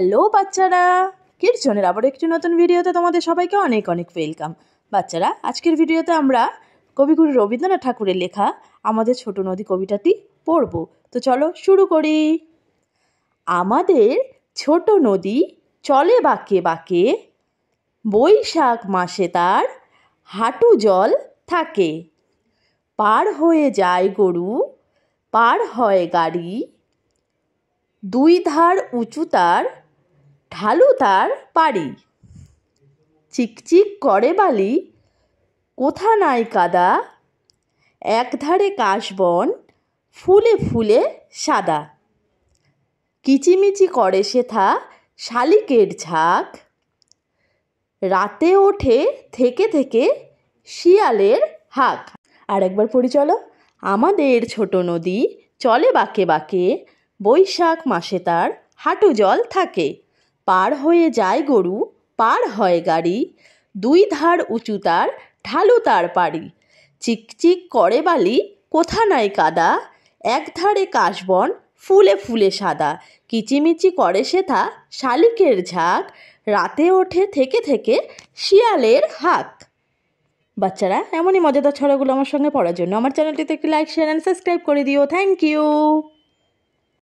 Hello বাচ্চারা, কিডজনের আবার একটি নতুন ভিডিওতে তোমাদের সবাইকে অনেক অনেক ওয়েলকাম। বাচ্চারা, আজকের ভিডিওতে আমরা কবিগুরু রবীন্দ্রনাথ ঠাকুরের লেখা আমাদের ছোট নদী কবিতাটি পড়ব। তো চলো শুরু করি। আমাদের ছোট নদী চলে বাঁকে বাঁকে, বৈশাখ মাসে তার হাঁটু জল থাকে। পার হয়ে যায় গরু, পার হয় গাড়ি, দুই ধার উঁচু তার, ঢালু তার পাড়ি। চিকচিক করে বালি, কোথা নাই কাদা, একধারে কাশবন, ফুলে ফুলে সাদা। কিচিমিচি করে সেথা শালিকের ঝাঁক, রাতে ওঠে থেকে থেকে শিয়ালের হাঁক। আর একবার পড়ি চলো। আমাদের ছোট নদী চলে বাঁকে বাঁকে, বৈশাখ মাসে তার হাঁটু জল থাকে। পার হয়ে যায় গরু, পার হয় গাড়ি, দুই ধার উঁচু তার, ঢালু তার পাড়ি। চিকচিক করে বালি, কোথা নাই কাদা, একধারে কাশবন, ফুলে ফুলে সাদা। কিচিমিচি করে সেথা শালিকের ঝাঁক, রাতে ওঠে থেকে থেকে শিয়ালের হাঁক। বাচ্চারা, এমনই মজাদার ছড়াগুলো আমার সঙ্গে পড়ার জন্য আমার চ্যানেলটিতে একটি লাইক, শেয়ার অ্যান্ড সাবস্ক্রাইব করে দিও। Thank you.